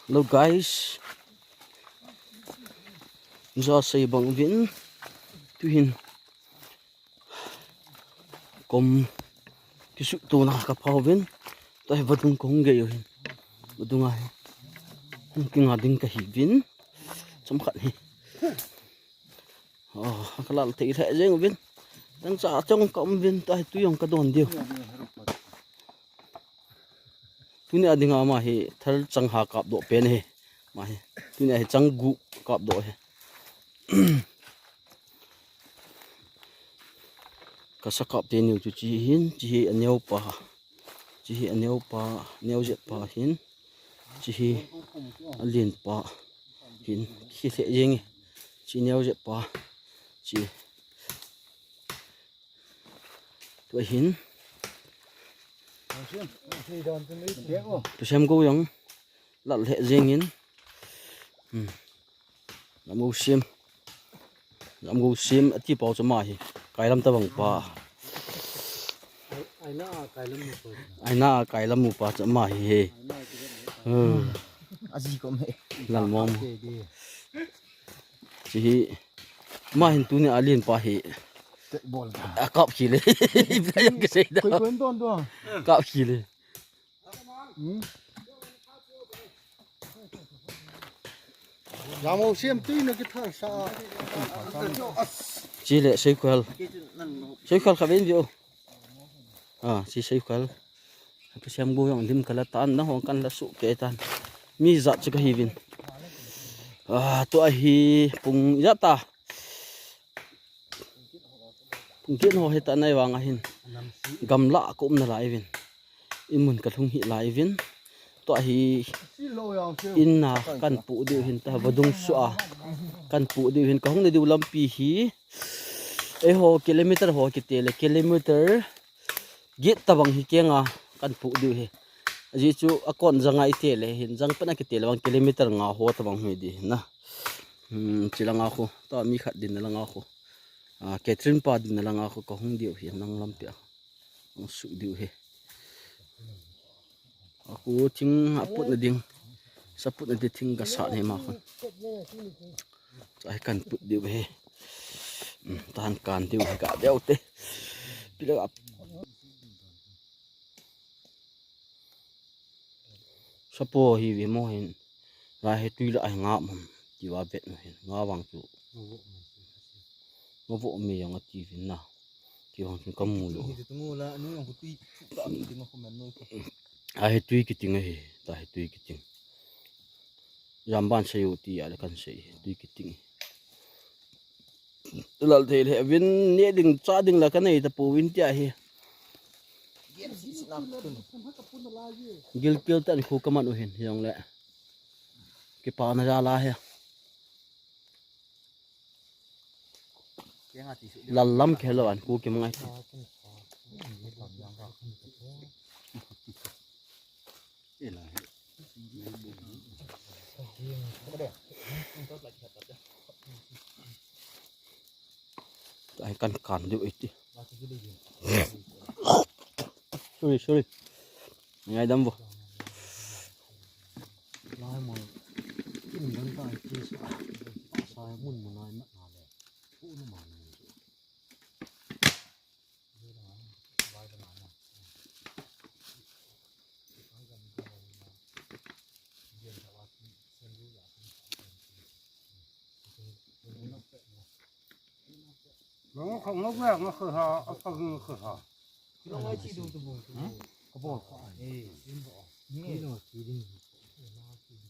Hello guys, giờ xây bằng viễn tuyên cùng cái sự tu nào các phao viễn tại vật tung cũng gây rồi vật tung ai cái ngà đinh cái viễn chấm khẩn hi cái là thị thể riêng viễn đang trả trong cộng viễn tại tuy ông cái đồn điều tuy này đinh mà hi thal chẳng hạ cặp độ pen hi mà hi tuy này chẳng gu cặp độ hi cái sắc cặp tiền nhiều chú chỉ hin chỉ aneo pa neo jet pa hin chỉ liền pa hin khi thể riêng chỉ neo jet pa chỉ tuổi hin tôi xem cô giống lặn hệ riêng hin làm ngô xiêm chỉ bảo cho mày cái làm tao bằng pa ai na cái làm một pa cho mày he gì cũng vậy làm mong chỉ mà hình tu này alien pa he cọp chỉเลยยังcái gì đó cọp chỉเลยlàm một xem tuy nó cái thằng sao chỉ là xây quel khá bên vô chỉ xây quel cái xem bố yang dim kala tan nó hong kan la su ke tan mi zat chu ka hi vin to hi pung ya ta pung kiến ho heta nai wang a hin gam la kum na lai vin imun ka thung hi lai vin to hi in na kan pu de hin ta vadung su a kan pu de hin ka hong de du lampi hi e ho kilometer ho ki te le kilometer git tabang hi kenga kan pu de he ji chu akon zanga i te le hin jang pana ki te le 1 kilometer nga ho tabang hi di na chilanga kho to mi khat din langa kho Catherine pa din langa kho ka hong diu hi nang lampi a su diu he aku ting aput na ding saput na ting ka sa ne ma khon ai kan put diu he tan kan diu ka deu te pila sapo hi vi mo hin ra he tui la ai nga mam ti wa bet no hin nga wang chu ngo vo mi yang ati vin na ki wang chu kamu lo ai tui ki ting he ta he tui ki ting jamban sayu ti ala kan sei tui ki ting lal the he vin ne ding cha ding la kan ei ta pu win tia he gil kil tan khu kaman u hin yong le ki pa na ja la he lallam khelo an ku ki mangai ai kan kan diu iti sorry ngai dam bo lai mo in ban ta ti sa mun mo nai na le pu no ma nó không ngốc ngạc nó khờ hò không khờ hò nó ngay chỉ đủ tụi có bỏ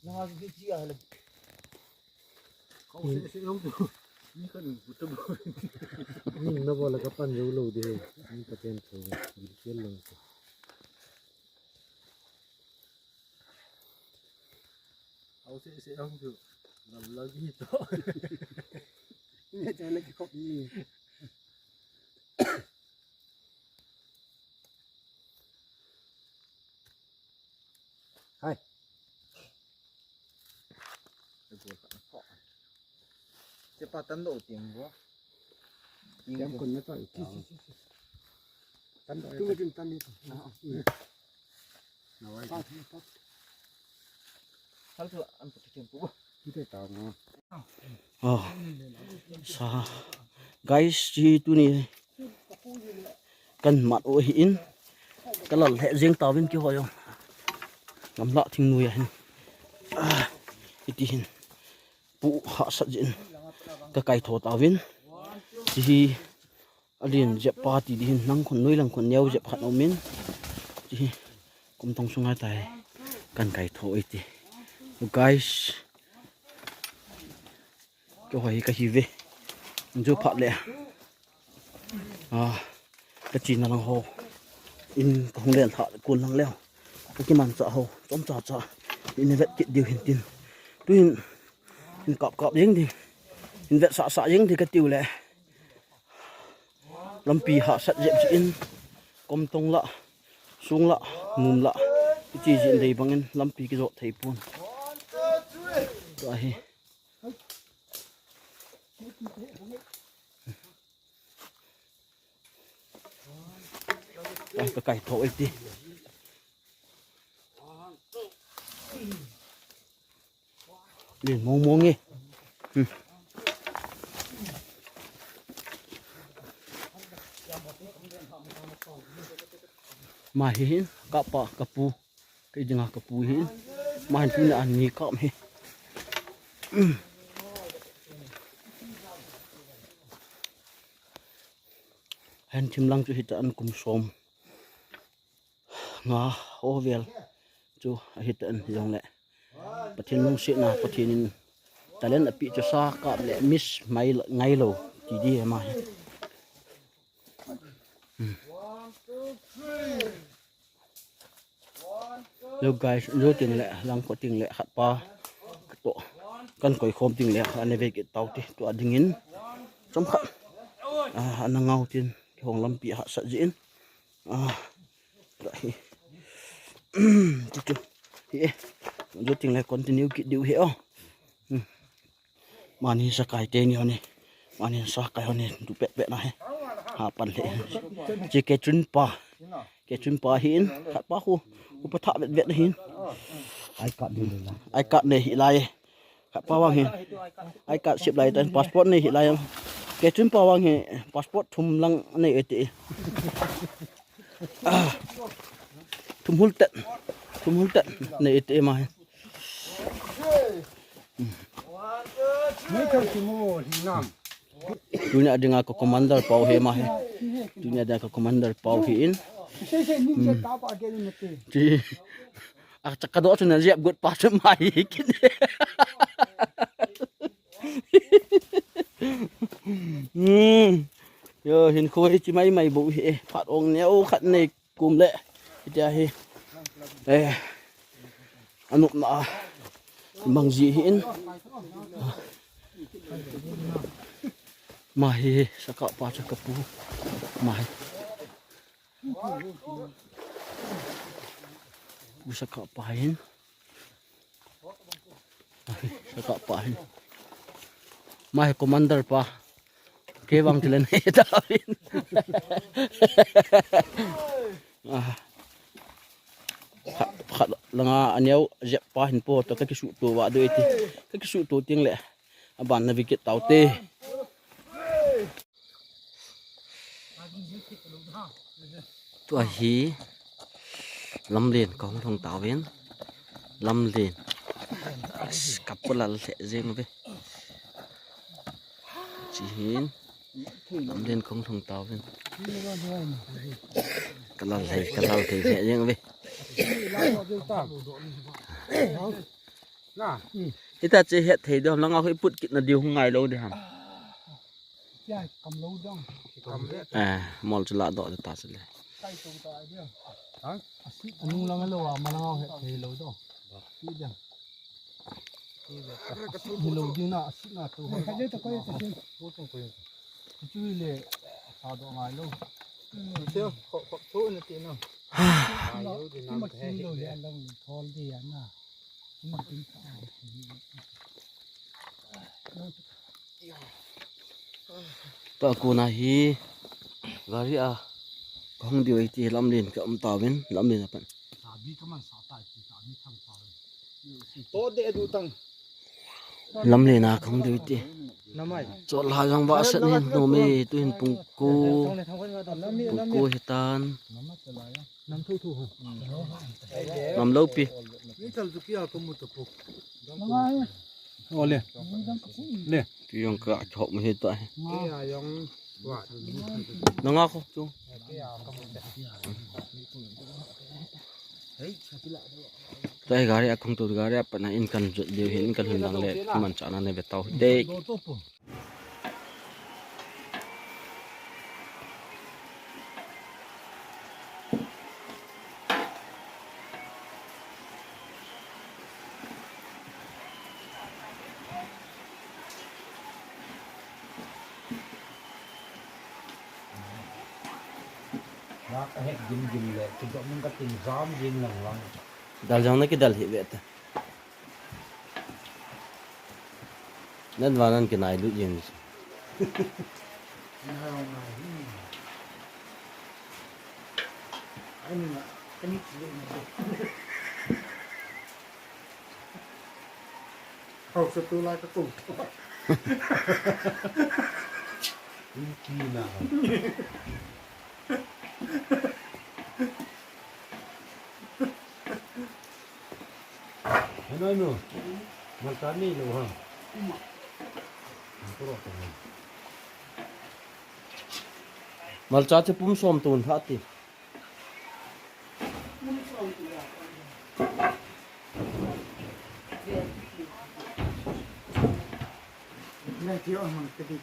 nó cái chi à là không sẽ không được như cần một trăm nhưng nó gọi là cái pan dấu lâu đi nhưng cái tên thôi bị chết luôn không sẽ không được làm là gì đó nghe cho lấy cái cốc gì hai sẽ bắt tấn độ tiền quá em còn nó phải tấn độ tôi tìm tấn đi nào ai Kita tahu mah. Oh. Sa guys chi tu ni kan mat o hi in kalal he jeng tawin ki hoyo ngamla thing nu ya hin iti hin pu ha sa jin ka kai tho tawin chi alin je party di hin nang khon noi lang khon neu je phat omin chi kum tong sungai tai kan kai tho iti guys cho hỏi cái gì về chú phạm lệ cái gì nào hồ in không đèn thọ cuốn lăng leo cái màn sợ hồ tóm sợ in vẹt kiện điều hiện tiền tuy in cọp giếng thì in vẹt sợ giếng thì cái tiêu lệ lâm pì họ sạch dẹp in công tông lạ xuống lạ mùm lạ cái gì diện đầy bằng in lâm pì cái rộ thầy buồn rồi cái cày thổi đi liền mua nghe mà hin cặp pu cái gì cặp pu hin mà hin là ăn nhị cọp he hen chim lang chu hit an kum som nga ovel chu hit an yong le pathin mong si na pathin talen api chu sa ka le miss mai ngai lo ti di ma lo guys lo ting le lang ko ting le khat pa to kan koi khom ting le ane ve ki tau ti to adingin chom khat ana ngau tin hong lam pi ha sa jin hi jo ting le continue ki diu he mani sa kai te ni hone mani sa kai hone du pet na he ha pan le je ke chun pa hin khat pa khu pa tha vet hin ai kat ne hi lai khat pa wang hin ai kat ship lai tan passport ne hi lai cái chuyến bao vàng hệ passport thum lăng này ở tị thum hul tận này ở tị mà dunia dengan ke commander pau he mah dunia ada ke commander pau hin ji cakado tu nak siap gut pas mai kin giờ hiện khôi chỉ mấy bụi hệ phát ông néo khát này cùng lệ thì he đây anh nộp nọ bằng gì hiện mà he sẽ cọ pa cho cặp pu mà pu sẽ cọ pa hiện sẽ cọ pa hiện mà commander pa cái vòng lên hết rồi là anh em dẹp pa hình po to cái sụ to vạ đôi thì cái sụ to tiếng lệ bạn là vì cái tàu tê tuổi hí lâm liền có thằng tàu viên lâm liền cặp là sẽ riêng với chỉ hiến lâm liền không thằng tàu viên cái là thì sẽ riêng với thì ta chỉ hết thấy đâu nó ngao cái bút kiện là điều không ngày đâu để hàm mòn cho lạ đỏ ta sẽ lấy anh lang alo mà lang hết thấy lâu đâu hello đi na sit na to cái đấy ta coi ta xem vô trong coi chui lệ sao độ ngày lâu xem họ thôi là tiền nào mà xin rồi anh đang thon thì anh à mà tính ta cô này hi gari à không điều thì làm liền cái ông tàu bên làm liền là bạn sabi kaman sa tai ti sabi thang pa to de du tang lam le na khang de ti namai chol ha gang ba sat ni no me tuin pung ko hitan nam thu thu nam lo pi ni chal ju kia ko mu to pu ole le ti yong ka chok me he ta ya yong wa na nga ko chu tai gari akong tu gari apa na in kan de hin kan hundang le man cha na ne betau de nó cái hết dính lại thì bọn mình có tình gió dính lần lần dal jang na ki dal hi vet nan wanan ki nai lu yin học sự tu lai cái tủ kỳ nào nói nữa mà cái này đâu hả mal cha che pum som tun tha ti này thiếu mà cái gì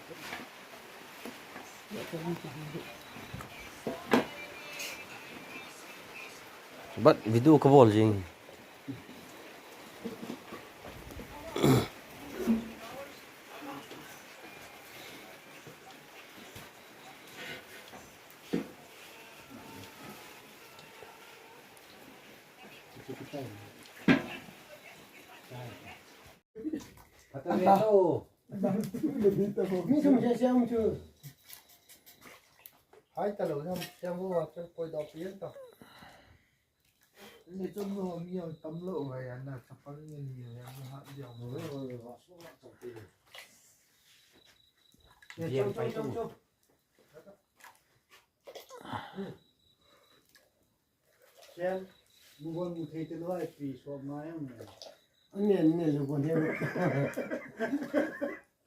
bat video ka bol jing mi không sẽ xem chưa hai ta lâu xem vô cho coi đọc tiếng taนี่จนเรามีตำรวจไว้อันนั้นสักพักนึงนี่ยังหัดเดียวเนี่ยไปตู้เช่นบุบมุทัยตัวไอ้ปีสอบมาอย่างนี้อันนี้ลูกคนเดียว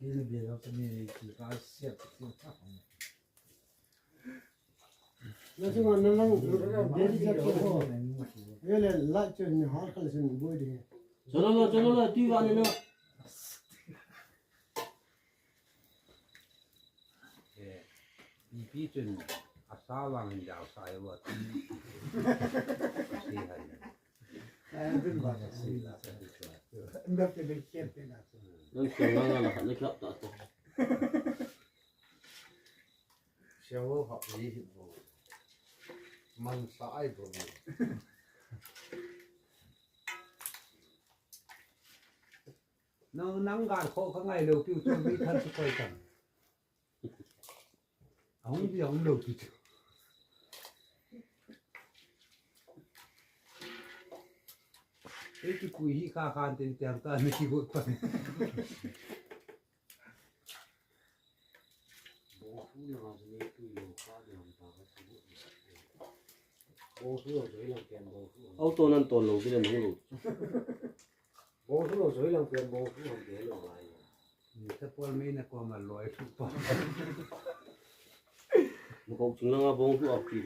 cái gì đó cái này chỉ có xếp xếp thấpแล้วที่มันนั่งเดี๋ยวที่จะตัวเนี่ยเลยละจนหาคลสินบุยดี cholo lo tu wa ne no đi pi chân à sao bằng dạo sai vợ thì hayเป็นว่าสิละแบบจะเป็นเก็บเป็นอะไร lo se nga nga la le klap ta to เชื่อว่าเขาดีบ่มันสายบ่ nó nắng gạt khô các ngày đầu tiêu cho mỹ thân cho quay cảnh ông gì ông đầu tiêu cái cùi hi ca can tiền tiền ta mới chịu vội phần au to nan to lo ki le nong lo bố số rồi làm tiền bố số làm tiền rồi thế qua mấy này qua mà lòi chút bao mo ko chung nga bong tu ap ki